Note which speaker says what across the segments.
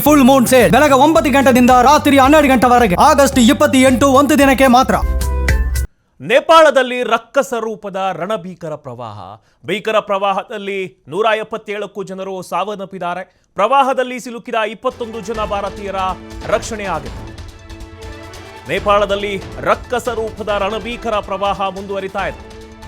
Speaker 1: Full Moon sale ಬೆಳಗ್ಗೆ 9 ಗಂಟೆಯಿಂದ ರಾತ್ರಿ 12 ಗಂಟೆವರೆಗೆ ಆಗಸ್ಟ್ 28 ಒಂದು ದಿನಕ್ಕೆ ಮಾತ್ರ.
Speaker 2: ನೇಪಾಳದಲ್ಲಿ ರಕ್ಕಸ ರೂಪದ ರಣಭೀಕರ ಪ್ರವಾಹ. ಭೀಕರ ಪ್ರವಾಹದಲ್ಲಿ 177ಕ್ಕೂ ಜನರು ಸಾವನ್ನಪ್ಪಿದ್ದಾರೆ. ಪ್ರವಾಹದಲ್ಲಿ ಸಿಲುಕಿದ 21 ಜನ ಭಾರತೀಯರ ರಕ್ಷಣೆಯಾಗಿದೆ. ನೇಪಾಳದಲ್ಲಿ ರಕ್ಕಸ ರೂಪದ ರಣಭೀಕರ ಪ್ರವಾಹ ಮುಂದುವರಿತಾ ಇದೆ.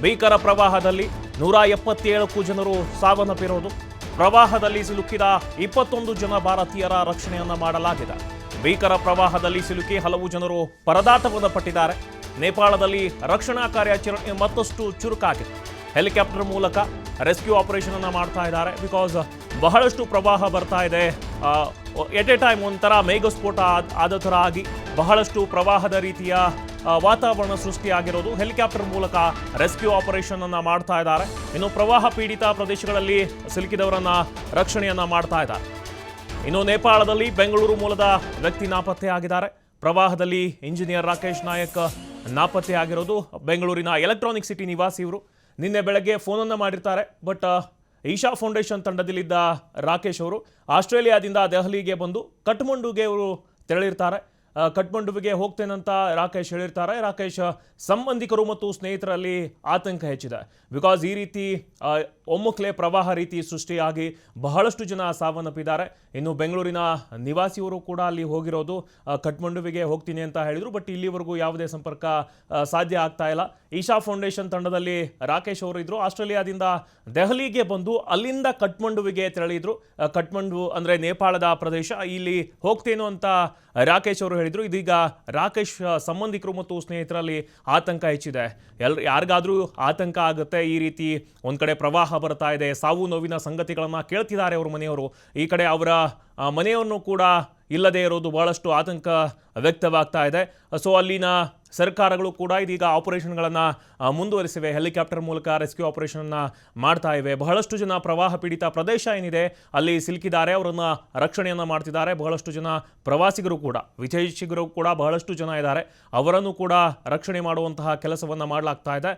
Speaker 2: ಭೀಕರ ಪ್ರವಾಹದಲ್ಲಿ 177ಕ್ಕೂ ಜನರು ಸಾವನ್ನಪ್ಪಿರೋದು. ಪ್ರವಾಹದಲ್ಲಿ ಸಿಲುಕಿದ 21 ಜನ ಭಾರತೀಯರ ರಕ್ಷಣೆಯನ್ನ ಮಾಡಲಾಗಿದೆ. ಭೀಕರ ಪ್ರವಾಹದಲ್ಲಿ ಸಿಲುಕಿ ಹಲವು ಜನರು ಪರದಾಟವನ್ನು ಪಟ್ಟಿದ್ದಾರೆ. ನೇಪಾಳದಲ್ಲಿ ರಕ್ಷಣಾ ಕಾರ್ಯಾಚರಣೆ ಮತ್ತಷ್ಟು ಚುರುಕಾಗಿದೆ. ಹೆಲಿಕಾಪ್ಟರ್ ಮೂಲಕ ರೆಸ್ಕ್ಯೂ ಆಪರೇಷನ್ ಅನ್ನು ಮಾಡ್ತಾ ಇದ್ದಾರೆ. ಬಿಕಾಸ್ ಬಹಳಷ್ಟು ಪ್ರವಾಹ ಬರ್ತಾ ಇದೆ. ಎಟ್ ಎ ಟೈಮ್ ಒಂಥರ ಮೇಘಸ್ಫೋಟ ಆದ ಥರ ಆಗಿ ಬಹಳಷ್ಟು ಪ್ರವಾಹದ ರೀತಿಯ ವಾತಾವರಣ ಸೃಷ್ಟಿಯಾಗಿರೋದು. ಹೆಲಿಕಾಪ್ಟರ್ ಮೂಲಕ ರೆಸ್ಕ್ಯೂ ಆಪರೇಷನ್ ಅನ್ನ ಮಾಡ್ತಾ ಇದ್ದಾರೆ. ಇನ್ನು ಪ್ರವಾಹ ಪೀಡಿತ ಪ್ರದೇಶಗಳಲ್ಲಿ ಸಿಲುಕಿದವರನ್ನ ರಕ್ಷಣೆಯನ್ನ ಮಾಡ್ತಾ ಇದ್ದಾರೆ. ಇನ್ನು ನೇಪಾಳದಲ್ಲಿ ಬೆಂಗಳೂರು ಮೂಲದ ವ್ಯಕ್ತಿ ನಾಪತ್ತೆಯಾಗಿದ್ದಾರೆ. ಪ್ರವಾಹದಲ್ಲಿ ಇಂಜಿನಿಯರ್ ರಾಕೇಶ್ ನಾಯಕ್ ನಾಪತ್ತೆಯಾಗಿರೋದು. ಬೆಂಗಳೂರಿನ ಎಲೆಕ್ಟ್ರಾನಿಕ್ ಸಿಟಿ ನಿವಾಸಿ ಇವರು. ನಿನ್ನೆ ಬೆಳಗ್ಗೆ ಫೋನನ್ನು ಮಾಡಿರ್ತಾರೆ. ಬಟ್ ಈಶಾ ಫೌಂಡೇಶನ್ ತಂಡದಲ್ಲಿದ್ದ ರಾಕೇಶ್ ಅವರು ಆಸ್ಟ್ರೇಲಿಯಾದಿಂದ ದೆಹಲಿಗೆ ಬಂದು ಕಠ್ಮಂಡುಗೆ ಅವರು ತೆರಳಿರ್ತಾರೆ. ಕಠ್ಮಂಡುವಿಗೆ ಹೋಗ್ತೇನಂತ ರಾಕೇಶ್ ಹೇಳಿರ್ತಾರೆ. ರಾಕೇಶ್ ಸಂಬಂಧಿಕರು ಮತ್ತು ಸ್ನೇಹಿತರಲ್ಲಿ ಆತಂಕ ಹೆಚ್ಚಿದೆ. ಬಿಕಾಸ್ ಈ ರೀತಿ ಒಮ್ಮುಕ್ಲೆ ಪ್ರವಾಹ ರೀತಿ ಸೃಷ್ಟಿಯಾಗಿ ಬಹಳಷ್ಟು ಜನ ಸಾವನ್ನಪ್ಪಿದ್ದಾರೆ. ಇನ್ನು ಬೆಂಗಳೂರಿನ ನಿವಾಸಿಯವರು ಕೂಡ ಅಲ್ಲಿ ಹೋಗಿರೋದು. ಕಠ್ಮಂಡುವಿಗೆ ಹೋಗ್ತೀನಿ ಅಂತ ಹೇಳಿದರು. ಬಟ್ ಇಲ್ಲಿವರೆಗೂ ಯಾವುದೇ ಸಂಪರ್ಕ ಸಾಧ್ಯ ಆಗ್ತಾ ಇಲ್ಲ. ಈಶಾ ಫೌಂಡೇಶನ್ ತಂಡದಲ್ಲಿ ರಾಕೇಶ್ ಅವರು ಇದ್ರು. ಆಸ್ಟ್ರೇಲಿಯಾದಿಂದ ದೆಹಲಿಗೆ ಬಂದು ಅಲ್ಲಿಂದ ಕಠ್ಮಂಡುವಿಗೆ ತೆರಳಿದ್ರು. ಕಠ್ಮಂಡು ಅಂದರೆ ನೇಪಾಳದ ಪ್ರದೇಶ. ಇಲ್ಲಿ ಹೋಗ್ತೇನೋ ಅಂತ ರಾಕೇಶ್ ಅವರು ಹೇಳಿದರು. ಇದೀಗ ರಾಕೇಶ್ ಸಂಬಂಧಿಕರು ಮತ್ತು ಸ್ನೇಹಿತರಲ್ಲಿ ಆತಂಕ ಹೆಚ್ಚಿದೆ. ಯಾರಿಗಾದರೂ ಆತಂಕ ಆಗುತ್ತೆ. ಈ ರೀತಿ ಒಂದು ಕಡೆ ಪ್ರವಾಹ ಬರ್ತಾ ಇದೆ, ಸಾವು ನೋವಿನ ಸಂಗತಿಗಳನ್ನು ಕೇಳ್ತಿದ್ದಾರೆ ಅವ್ರ ಮನೆಯವರು. ಈ ಕಡೆ ಅವರ ಮನೆಯನ್ನು ಕೂಡ ಇಲ್ಲದೇ ಇರೋದು ಬಹಳಷ್ಟು ಆತಂಕ ವ್ಯಕ್ತವಾಗ್ತಾ ಇದೆ. ಸೊ ಅಲ್ಲಿನ ಸರ್ಕಾರಗಳು ಕೂಡ ಇದೀಗ ಆಪರೇಷನ್ಗಳನ್ನು ಮುಂದುವರಿಸಿವೆ. ಹೆಲಿಕಾಪ್ಟರ್ ಮೂಲಕ ರೆಸ್ಕ್ಯೂ ಆಪರೇಷನ್ನ ಮಾಡ್ತಾ ಇವೆ. ಬಹಳಷ್ಟು ಜನ ಪ್ರವಾಹ ಪೀಡಿತ ಪ್ರದೇಶ ಏನಿದೆ ಅಲ್ಲಿ ಸಿಲುಕಿದ್ದಾರೆ. ಅವರನ್ನು ರಕ್ಷಣೆಯನ್ನು ಮಾಡ್ತಿದ್ದಾರೆ. ಬಹಳಷ್ಟು ಜನ ಪ್ರವಾಸಿಗರು ಕೂಡ, ವಿದೇಶಿಗರು ಕೂಡ ಬಹಳಷ್ಟು ಜನ ಇದ್ದಾರೆ. ಅವರನ್ನು ಕೂಡ ರಕ್ಷಣೆ ಮಾಡುವಂತಹ ಕೆಲಸವನ್ನು ಮಾಡಲಾಗ್ತಾ ಇದೆ.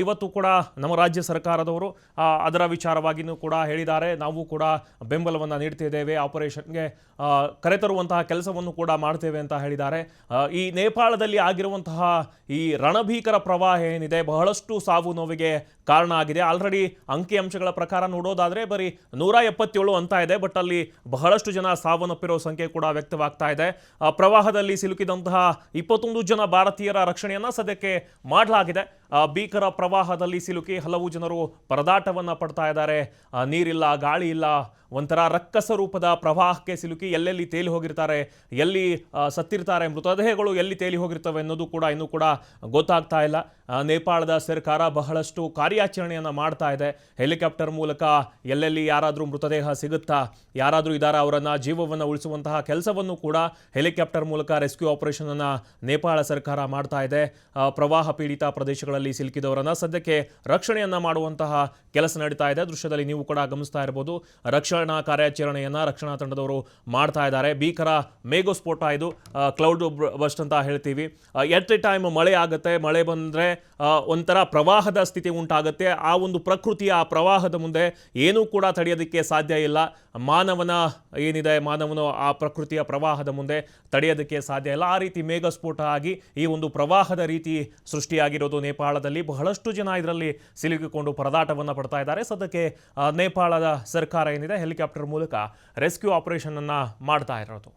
Speaker 2: ಇವತ್ತು ಕೂಡ ನಮ್ಮ ರಾಜ್ಯ ಸರ್ಕಾರದವರು ಅದರ ವಿಚಾರವಾಗಿಯೂ ಕೂಡ ಹೇಳಿದ್ದಾರೆ. ನಾವು ಕೂಡ ಬೆಂಬಲವನ್ನು ನೀಡ್ತಿದ್ದೇವೆ, ಆಪರೇಷನ್ಗೆ ಕರೆತರುವಂತಹ ಕೆಲಸವನ್ನು ಕೂಡ ಮಾಡ್ತೇವೆ ಅಂತ ಹೇಳಿದ್ದಾರೆ. ಈ ನೇಪಾಳದಲ್ಲಿ ಆಗಿರುವಂತಹ ಈ ರಣಭೀಕರ ಪ್ರವಾಹ ಏನಿದೆ ಬಹಳಷ್ಟು ಸಾವು ನೋವಿಗೆ ಕಾರಣ ಆಗಿದೆ. ಆಲ್ರೆಡಿ ಅಂಕಿಅಂಶಗಳ ಪ್ರಕಾರ ನೋಡೋದಾದರೆ ಬರೀ 177 ಅಂತ ಇದೆ. ಬಟ್ ಅಲ್ಲಿ ಬಹಳಷ್ಟು ಜನ ಸಾವನ್ನಪ್ಪಿರೋ ಸಂಖ್ಯೆ ಕೂಡ ವ್ಯಕ್ತವಾಗ್ತಾ ಇದೆ. ಪ್ರವಾಹದಲ್ಲಿ ಸಿಲುಕಿದಂತಹ 21 ಜನ ಭಾರತೀಯರ ರಕ್ಷಣೆಯನ್ನು ಸದ್ಯಕ್ಕೆ ಮಾಡಲಾಗಿದೆ. ಭೀಕರ ಪ್ರವಾಹದಲ್ಲಿ ಸಿಲುಕಿ ಹಲವು ಜನರು ಪರದಾಟವನ್ನು ಪಡ್ತಾ ಇದ್ದಾರೆ. ನೀರಿಲ್ಲ, ಗಾಳಿ ಇಲ್ಲ, ಒಂಥರ ರಕ್ಕಸ ರೂಪದ ಪ್ರವಾಹಕ್ಕೆ ಸಿಲುಕಿ ಎಲ್ಲೆಲ್ಲಿ ತೇಲಿ ಹೋಗಿರ್ತಾರೆ, ಎಲ್ಲಿ ಸತ್ತಿರ್ತಾರೆ, ಮೃತದೇಹಗಳು ಎಲ್ಲಿ ತೇಲಿ ಹೋಗಿರ್ತವೆ ಅನ್ನೋದು ಕೂಡ ಇನ್ನೂ ಕೂಡ ಗೊತ್ತಾಗ್ತಾ ಇಲ್ಲ. ನೇಪಾಳದ ಸರ್ಕಾರ ಬಹಳಷ್ಟು ಕಾರ್ಯಾಚರಣೆಯನ್ನು ಮಾಡ್ತಾ ಇದೆ. ಹೆಲಿಕಾಪ್ಟರ್ ಮೂಲಕ ಎಲ್ಲೆಲ್ಲಿ ಯಾರಾದರೂ ಮೃತದೇಹ ಸಿಗುತ್ತಾ, ಯಾರಾದರೂ ಇದ್ದಾರಾ, ಅವರನ್ನು ಜೀವವನ್ನು ಉಳಿಸುವಂತಹ ಕೆಲಸವನ್ನು ಕೂಡ ಹೆಲಿಕಾಪ್ಟರ್ ಮೂಲಕ ರೆಸ್ಕ್ಯೂ ಆಪರೇಷನನ್ನು ನೇಪಾಳ ಸರ್ಕಾರ ಮಾಡ್ತಾ ಇದೆ. ಪ್ರವಾಹ ಪೀಡಿತ ಪ್ರದೇಶಗಳಲ್ಲಿ ಸಿಲುಕಿದವರನ್ನು ಸದ್ಯಕ್ಕೆ ರಕ್ಷಣೆಯನ್ನು ಮಾಡುವಂತಹ ಕೆಲಸ ನಡೀತಾ ಇದೆ. ದೃಶ್ಯದಲ್ಲಿ ನೀವು ಕೂಡ ಗಮನಿಸ್ತಾ ಇರಬಹುದು. ರಕ್ಷಣಾ ಕಾರ್ಯಾಚರಣೆಯನ್ನು ರಕ್ಷಣಾ ತಂಡದವರು ಮಾಡ್ತಾ ಇದ್ದಾರೆ. ಭೀಕರ ಮೇಘಸ್ಫೋಟ ಇದು, ಕ್ಲೌಡ್ ಬಸ್ಟ್ ಅಂತ ಹೇಳ್ತೀವಿ. ಎಟ್ ಎ ಟೈಮ್ ಮಳೆ ಆಗುತ್ತೆ. ಮಳೆ ಬಂದರೆ ಒಂಥರ ಪ್ರವಾಹದ ಸ್ಥಿತಿ ಉಂಟಾಗುತ್ತೆ. ಆ ಒಂದು ಪ್ರಕೃತಿಯ ಆ ಪ್ರವಾಹದ ಮುಂದೆ ಏನೂ ಕೂಡ ತಡೆಯೋದಕ್ಕೆ ಸಾಧ್ಯ ಇಲ್ಲ. ಮಾನವನು ಆ ಪ್ರಕೃತಿಯ ಪ್ರವಾಹದ ಮುಂದೆ ತಡೆಯೋದಕ್ಕೆ ಸಾಧ್ಯ ಇಲ್ಲ. ಆ ರೀತಿ ಮೇಘಸ್ಫೋಟ ಆಗಿ ಈ ಒಂದು ಪ್ರವಾಹದ ರೀತಿ ಸೃಷ್ಟಿಯಾಗಿರೋದು ನೇಪಾಳದಲ್ಲಿ. ಬಹಳಷ್ಟು ಜನ ಇದರಲ್ಲಿ ಸಿಲುಕಿಕೊಂಡು ಪರದಾಟವನ್ನು ಪಡ್ತಾ ಇದ್ದಾರೆ. ಸದ್ಯಕ್ಕೆ ನೇಪಾಳದ ಸರ್ಕಾರ ಏನಿದೆ ಹೆಲಿಕಾಪ್ಟರ್ ಮೂಲಕ ರೆಸ್ಕ್ಯೂ ಆಪರೇಷನ್ ಅನ್ನು ಮಾಡ್ತಾ ಇರೋದು.